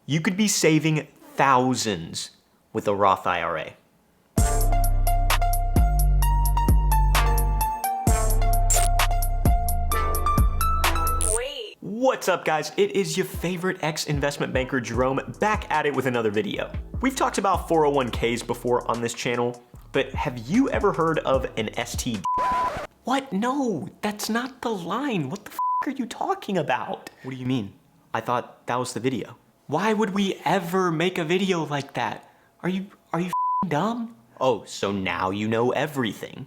You could be saving thousands with a Roth IRA. What's up, guys? It is your favorite ex-investment banker, Jerome, back at it with another video. We've talked about 401ks before on this channel, but have you ever heard of an STD? What? No, that's not the line. What the f are you talking about? What do you mean? I thought that was the video. Why would we ever make a video like that? Are you dumb? Oh, so now you know everything.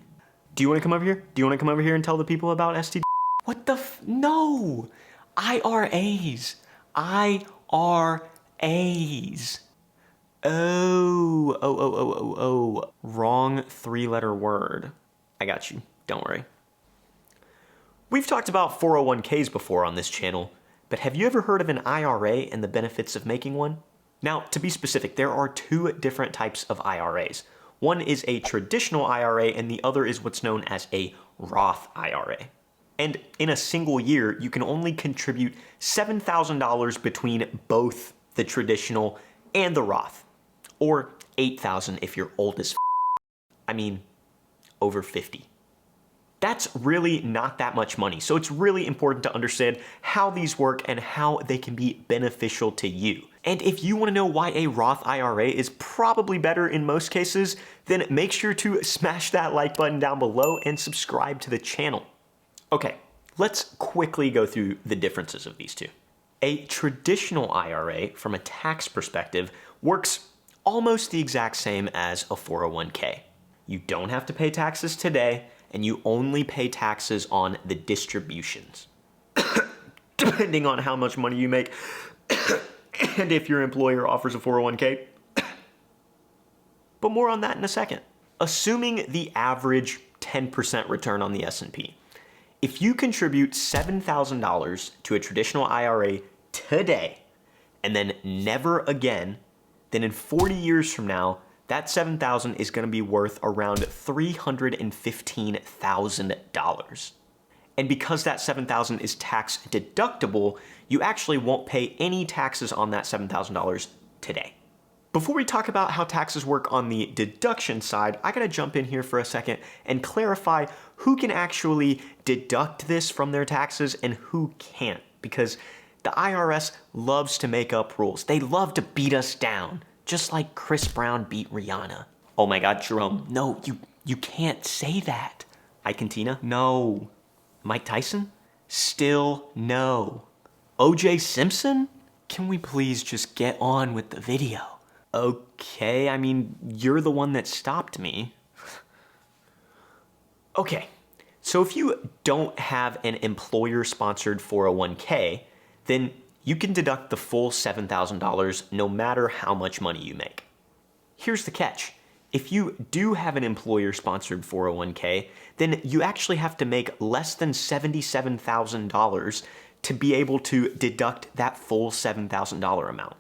Do you want to come over here? Do you want to come over here and tell the people about STD? What the no! IRAs. IRAs. Oh. Wrong three-letter word. I got you. Don't worry. We've talked about 401ks before on this channel, but have you ever heard of an IRA and the benefits of making one? Now, to be specific, there are two different types of IRAs. One is a traditional IRA and the other is what's known as a Roth IRA. And in a single year, you can only contribute $7,000 between both the traditional and the Roth, or $8,000 if you're old as I mean, over 50. That's really not that much money, so it's really important to understand how these work and how they can be beneficial to you. And if you want to know why a Roth IRA is probably better in most cases, then make sure to smash that like button down below and subscribe to the channel. Okay, let's quickly go through the differences of these two. A traditional IRA, from a tax perspective, works almost the exact same as a 401k. You don't have to pay taxes today, and you only pay taxes on the distributions, depending on how much money you make, and if your employer offers a 401k. But more on that in a second. Assuming the average 10% return on the S&P, if you contribute $7,000 to a traditional IRA today and then never again, then in 40 years from now, that $7,000 is going to be worth around $315,000. And because that $7,000 is tax deductible, you actually won't pay any taxes on that $7,000 today. Before we talk about how taxes work on the deduction side, I gotta jump in here for a second and clarify who can actually deduct this from their taxes and who can't, because the IRS loves to make up rules. They love to beat us down, just like Chris Brown beat Rihanna. Oh my God, Jerome, no, you can't say that. Ike and Tina? No. Mike Tyson? Still no. O.J. Simpson? Can we please just get on with the video? Okay, I mean, you're the one that stopped me. Okay, so if you don't have an employer-sponsored 401k, then you can deduct the full $7,000 no matter how much money you make. Here's the catch. If you do have an employer-sponsored 401k, then you actually have to make less than $77,000 to be able to deduct that full $7,000 amount.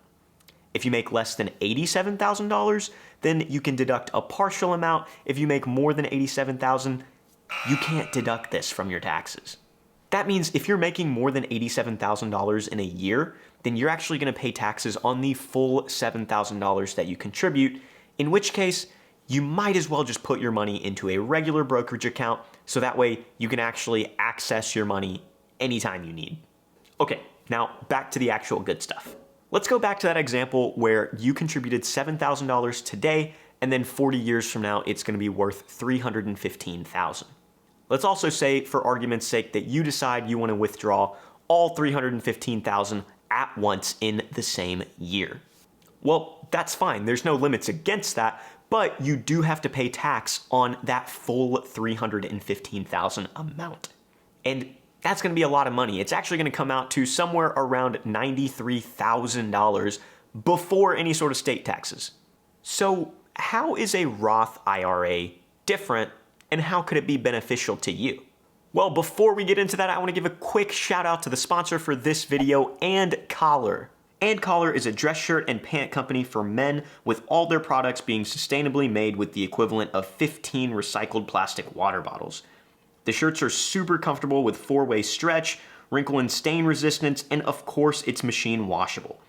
If you make less than $87,000, then you can deduct a partial amount. If you make more than $87,000, you can't deduct this from your taxes. That means if you're making more than $87,000 in a year, then you're actually going to pay taxes on the full $7,000 that you contribute, in which case you might as well just put your money into a regular brokerage account so that way you can actually access your money anytime you need. Okay, now back to the actual good stuff. Let's go back to that example where you contributed $7,000 today, and then 40 years from now, it's going to be worth $315,000. Let's also say, for argument's sake, that you decide you want to withdraw all $315,000 at once in the same year. Well, that's fine. There's no limits against that, but you do have to pay tax on that full $315,000 amount. And that's going to be a lot of money. It's actually going to come out to somewhere around $93,000 before any sort of state taxes. So how is a Roth IRA different, and how could it be beneficial to you? Well, before we get into that, I want to give a quick shout out to the sponsor for this video, And Collar. And Collar is a dress shirt and pant company for men, with all their products being sustainably made with the equivalent of 15 recycled plastic water bottles. The shirts are super comfortable with 4-way stretch, wrinkle and stain resistance, and of course it's machine washable.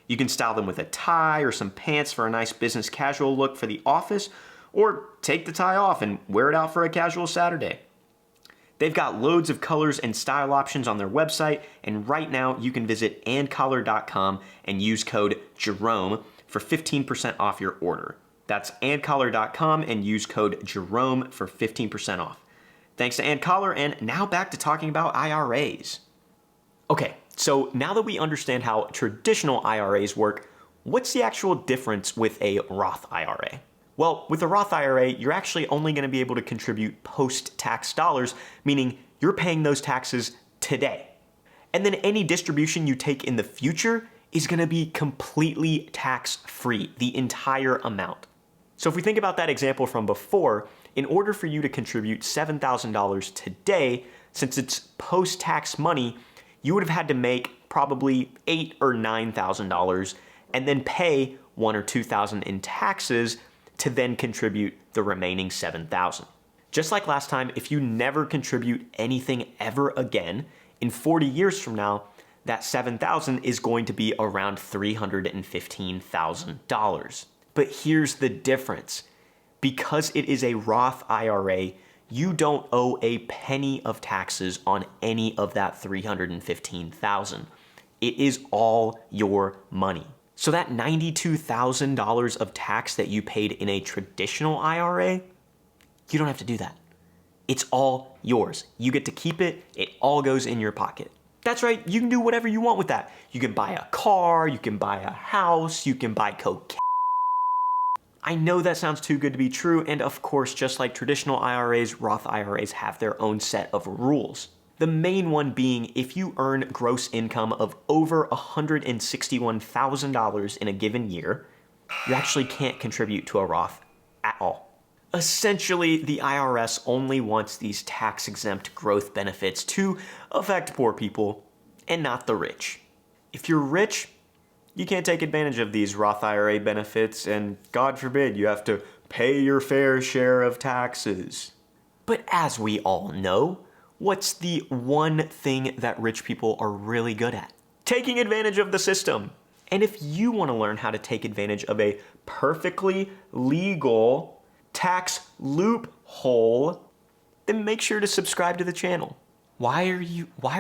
You can style them with a tie or some pants for a nice business casual look for the office, or take the tie off and wear it out for a casual Saturday. They've got loads of colors and style options on their website, and right now you can visit andcollar.com and use code Jerome for 15% off your order. That's andcollar.com and use code Jerome for 15% off. Thanks to AndCollar, and now back to talking about IRAs. Okay, so now that we understand how traditional IRAs work, what's the actual difference with a Roth IRA? Well, with a Roth IRA, you're actually only going to be able to contribute post-tax dollars, meaning you're paying those taxes today. And then any distribution you take in the future is going to be completely tax-free, the entire amount. So if we think about that example from before, in order for you to contribute $7,000 today, since it's post-tax money, you would have had to make probably $8,000 or $9,000 and then pay $1,000 or $2,000 in taxes to then contribute the remaining $7,000. Just like last time, if you never contribute anything ever again, in 40 years from now, that $7,000 is going to be around $315,000. But here's the difference. Because it is a Roth IRA, you don't owe a penny of taxes on any of that $315,000. It is all your money. So that $92,000 of tax that you paid in a traditional IRA, you don't have to do that. It's all yours. You get to keep it. It all goes in your pocket. That's right. You can do whatever you want with that. You can buy a car, you can buy a house, you can buy cocaine. I know that sounds too good to be true, and of course, just like traditional IRAs, Roth IRAs have their own set of rules. The main one being if you earn gross income of over $161,000 in a given year, you actually can't contribute to a Roth at all. Essentially, the IRS only wants these tax-exempt growth benefits to affect poor people and not the rich. If you're rich, you can't take advantage of these Roth IRA benefits, and God forbid you have to pay your fair share of taxes. But as we all know, what's the one thing that rich people are really good at? Taking advantage of the system. And if you want to learn how to take advantage of a perfectly legal tax loophole, then make sure to subscribe to the channel. Why are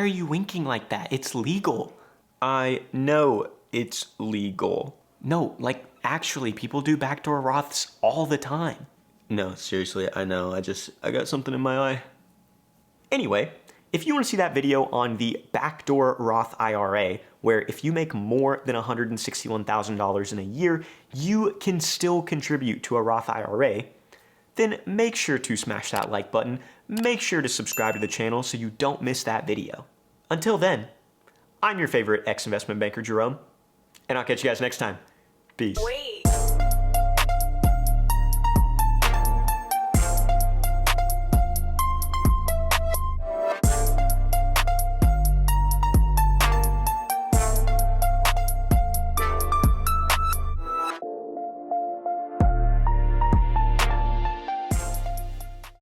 you winking like that? It's legal. I know it's legal. No, like actually, people do backdoor Roths all the time. No, seriously, I know. I got something in my eye. Anyway, if you want to see that video on the backdoor Roth IRA, where if you make more than $161,000 in a year, you can still contribute to a Roth IRA, then make sure to smash that like button. Make sure to subscribe to the channel so you don't miss that video. Until then, I'm your favorite ex-investment banker, Jerome, and I'll catch you guys next time. Peace.